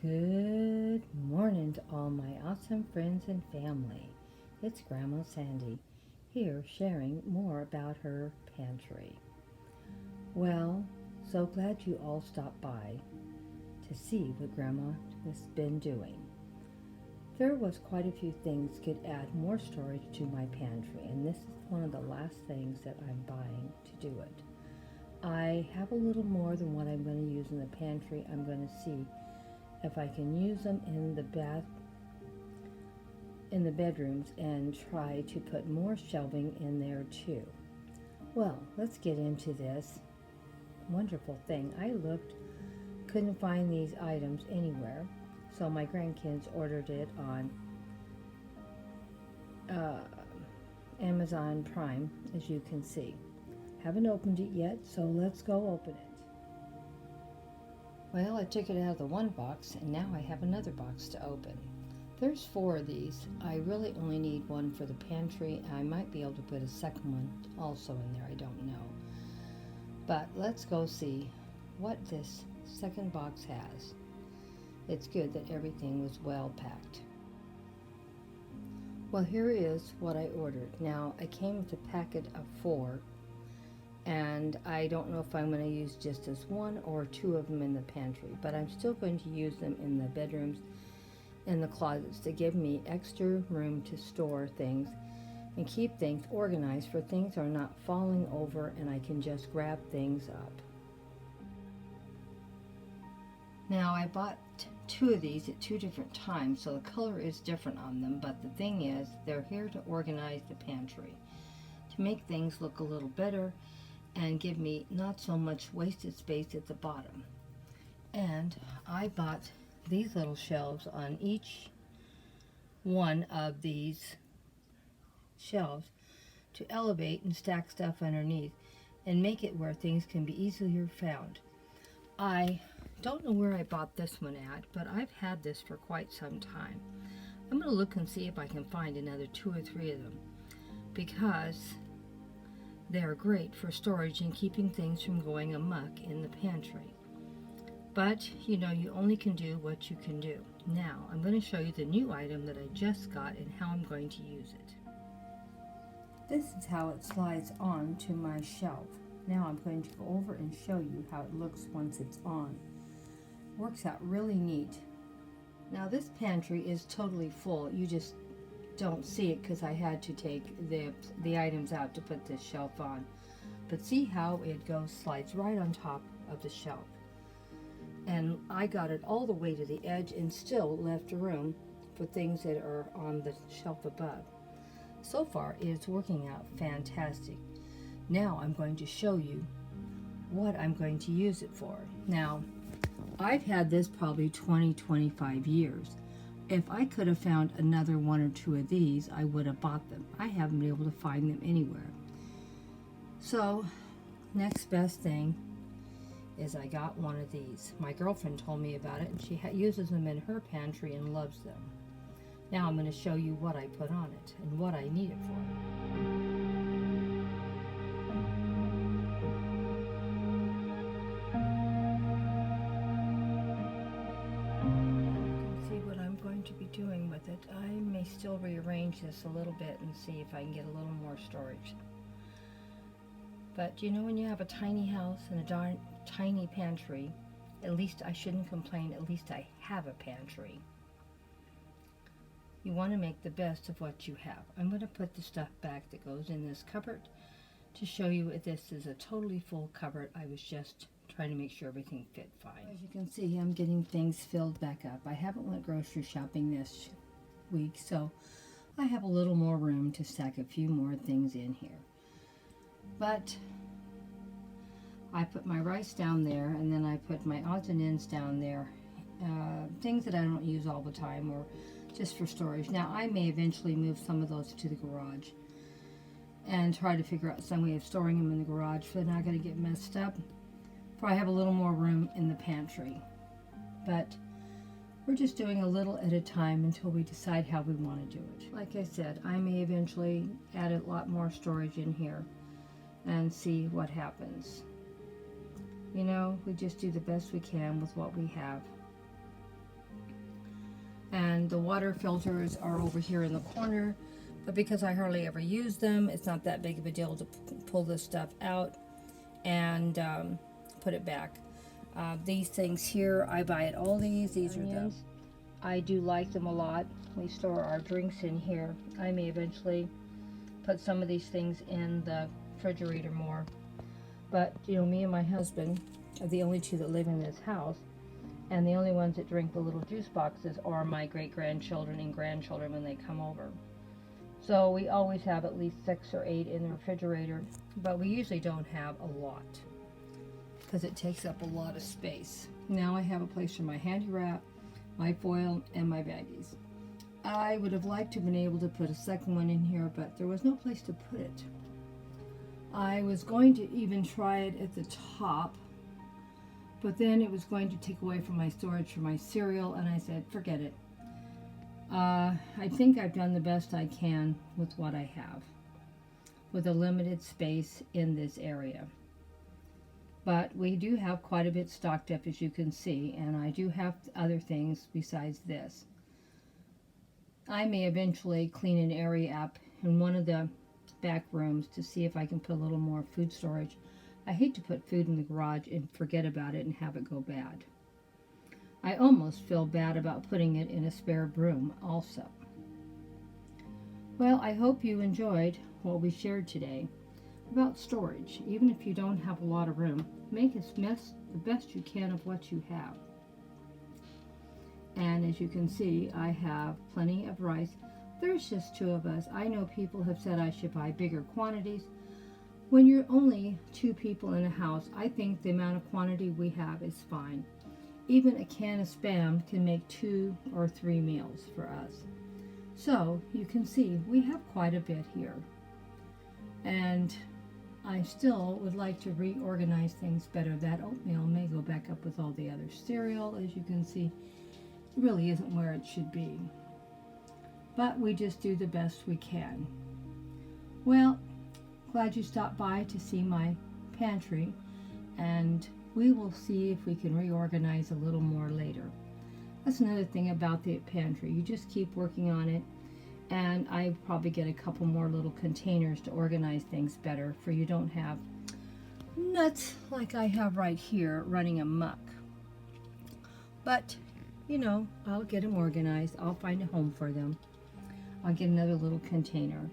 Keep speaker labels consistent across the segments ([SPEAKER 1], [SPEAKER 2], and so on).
[SPEAKER 1] Good morning to all my awesome friends and family. It's Grandma Sandy here sharing more about her pantry. Well, so glad you all stopped by to see what Grandma has been doing. There was quite a few things could add more storage to my pantry, and this is one of the last things that I'm buying to do it. I have a little more than what I'm going to use in the pantry. I'm going to see if I can use them in the bedrooms and try to put more shelving in there too. Well, let's get into this wonderful thing. I looked, couldn't find these items anywhere, so my grandkids ordered it on Amazon Prime, as you can see. Haven't opened it yet, so let's go open it. Well, I took it out of the one box, and now I have another box to open. There's 4 of these. I really only need one for the pantry. I might be able to put a second one also in there, I don't know. But let's go see what this second box has. It's good that everything was well packed. Well, here is what I ordered. Now, I came with a packet of 4. And I don't know if I'm going to use just as 1 or 2 of them in the pantry, but I'm still going to use them in the bedrooms and the closets to give me extra room to store things and keep things organized, for things are not falling over and I can just grab things up. Now, I bought 2 of these at 2 different times, so the color is different on them, but the thing is, they're here to organize the pantry, to make things look a little better and give me not so much wasted space at the bottom. And I bought these little shelves on each one of these shelves to elevate and stack stuff underneath and make it where things can be easier found. I don't know where I bought this one at, but I've had this for quite some time. I'm going to look and see if I can find another 2 or 3 of them, because they're great for storage and keeping things from going amok in the pantry. But, you know, you only can do what you can do. Now, I'm going to show you the new item that I just got and how I'm going to use it. This is how it slides on to my shelf. Now I'm going to go over and show you how it looks once it's on. Works out really neat. Now, this pantry is totally full. You just don't see it because I had to take the items out to put this shelf on. But see how it slides right on top of the shelf. And I got it all the way to the edge and still left room for things that are on the shelf above. So far, it's working out fantastic. Now I'm going to show you what I'm going to use it for. Now, I've had this probably 20-25 years. If I could have found another 1 or 2 of these, I would have bought them. I haven't been able to find them anywhere. So, next best thing is I got one of these. My girlfriend told me about it, and she uses them in her pantry and loves them. Now I'm going to show you what I put on it and what I need it for. To be doing with it. I may still rearrange this a little bit and see if I can get a little more storage. But you know, when you have a tiny house and a tiny pantry, at least I shouldn't complain, at least I have a pantry. You want to make the best of what you have. I'm going to put the stuff back that goes in this cupboard to show you if this is a totally full cupboard. I was just trying to make sure everything fit fine. As you can see, I'm getting things filled back up. I haven't went grocery shopping this week, so I have a little more room to stack a few more things in here. But I put my rice down there, and then I put my odds and ends down there. Things that I don't use all the time or just for storage. Now, I may eventually move some of those to the garage and try to figure out some way of storing them in the garage so they're not going to get messed up. For I have a little more room in the pantry. But we're just doing a little at a time until we decide how we want to do it. Like I said, I may eventually add a lot more storage in here and see what happens. You know, we just do the best we can with what we have. And the water filters are over here in the corner, but because I hardly ever use them, it's not that big of a deal to pull this stuff out and put it back. These things here, I buy at Aldi's. These are the... I do like them a lot. We store our drinks in here. I may eventually put some of these things in the refrigerator more. But, you know, me and my husband are the only two that live in this house. And the only ones that drink the little juice boxes are my great-grandchildren and grandchildren when they come over. So we always have at least 6 or 8 in the refrigerator. But we usually don't have a lot, because it takes up a lot of space. Now I have a place for my handy wrap, my foil, and my baggies. I would have liked to have been able to put a second one in here, but there was no place to put it. I was going to even try it at the top, but then it was going to take away from my storage for my cereal, and I said, forget it. I think I've done the best I can with what I have, with a limited space in this area. But we do have quite a bit stocked up, as you can see, and I do have other things besides this. I may eventually clean an area up in one of the back rooms to see if I can put a little more food storage. I hate to put food in the garage and forget about it and have it go bad. I almost feel bad about putting it in a spare room also. Well, I hope you enjoyed what we shared today about storage. Even if you don't have a lot of room, make the best you can of what you have. And as you can see, I have plenty of rice. There's just 2 of us. I know people have said I should buy bigger quantities. When you're only 2 people in a house, I think the amount of quantity we have is fine. Even a can of Spam can make 2 or 3 meals for us. So you can see we have quite a bit here. And I still would like to reorganize things better. That oatmeal may go back up with all the other cereal. As you can see, it really isn't where it should be. But we just do the best we can. Well, glad you stopped by to see my pantry, and we will see if we can reorganize a little more later. That's another thing about the pantry. You just keep working on it, and I probably get a couple more little containers to organize things better, for you don't have nuts like I have right here running amok. But, you know, I'll get them organized. I'll find a home for them. I'll get another little container.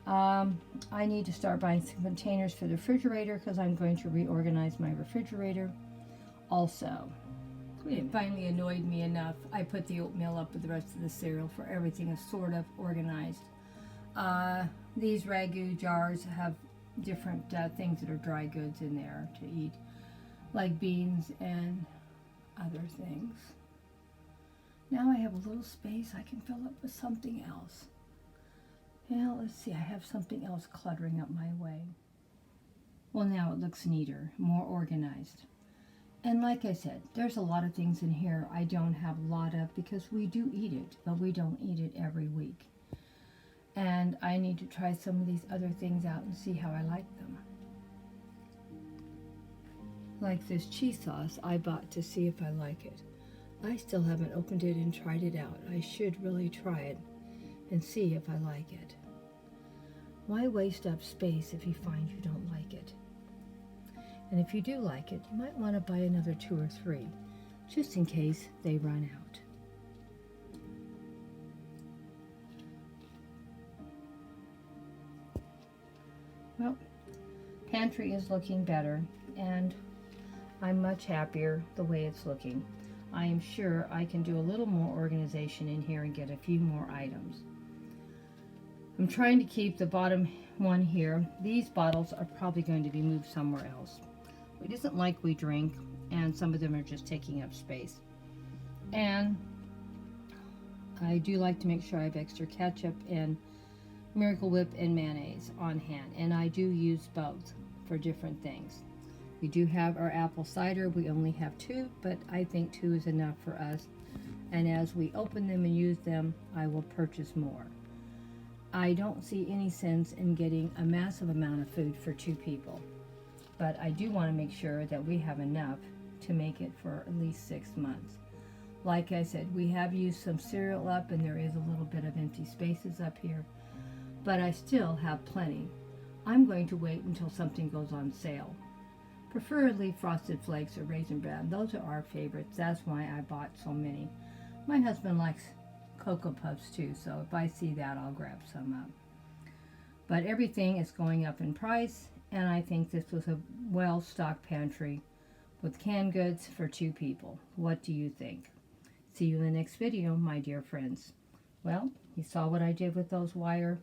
[SPEAKER 1] I need to start buying some containers for the refrigerator, because I'm going to reorganize my refrigerator also. It finally annoyed me enough. I put the oatmeal up with the rest of the cereal, for everything is sort of organized. These ragu jars have different things that are dry goods in there to eat, like beans and other things. Now I have a little space I can fill up with something else. Now let's see, I have something else cluttering up my way. Well, now it looks neater, more organized. And like I said, there's a lot of things in here I don't have a lot of, because we do eat it, but we don't eat it every week. And I need to try some of these other things out and see how I like them. Like this cheese sauce I bought to see if I like it. I still haven't opened it and tried it out. I should really try it and see if I like it. Why waste up space if you find you don't like it? And if you do like it, you might want to buy another 2 or 3, just in case they run out. Well, pantry is looking better, and I'm much happier the way it's looking. I am sure I can do a little more organization in here and get a few more items. I'm trying to keep the bottom one here. These bottles are probably going to be moved somewhere else. It isn't like we drink, and some of them are just taking up space. And I do like to make sure I have extra ketchup and Miracle Whip and mayonnaise on hand, and I do use both for different things. We do have our apple cider. We only have 2, but I think 2 is enough for us. And as we open them and use them, I will purchase more. I don't see any sense in getting a massive amount of food for 2 people. But I do want to make sure that we have enough to make it for at least 6 months. Like I said, we have used some cereal up and there is a little bit of empty spaces up here, but I still have plenty. I'm going to wait until something goes on sale. Preferably Frosted Flakes or Raisin Bran. Those are our favorites. That's why I bought so many. My husband likes Cocoa Puffs too, so if I see that, I'll grab some up. But everything is going up in price, and I think this was a well-stocked pantry with canned goods for 2 people. What do you think? See you in the next video, my dear friends. Well, you saw what I did with those wire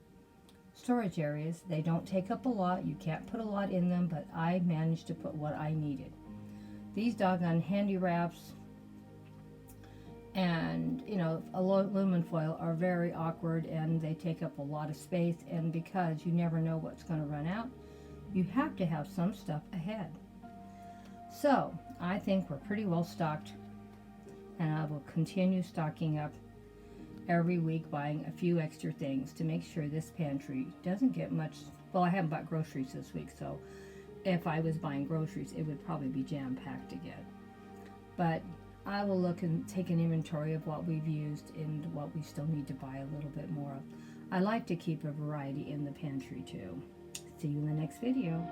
[SPEAKER 1] storage areas. They don't take up a lot. You can't put a lot in them, but I managed to put what I needed. These doggone handy wraps and, aluminum foil are very awkward, and they take up a lot of space, and because you never know what's going to run out, you have to have some stuff ahead. So, I think we're pretty well stocked, and I will continue stocking up every week, buying a few extra things to make sure this pantry doesn't get much. Well, I haven't bought groceries this week, so if I was buying groceries, it would probably be jam-packed again. But I will look and take an inventory of what we've used and what we still need to buy a little bit more of. I like to keep a variety in the pantry too. See you in the next video.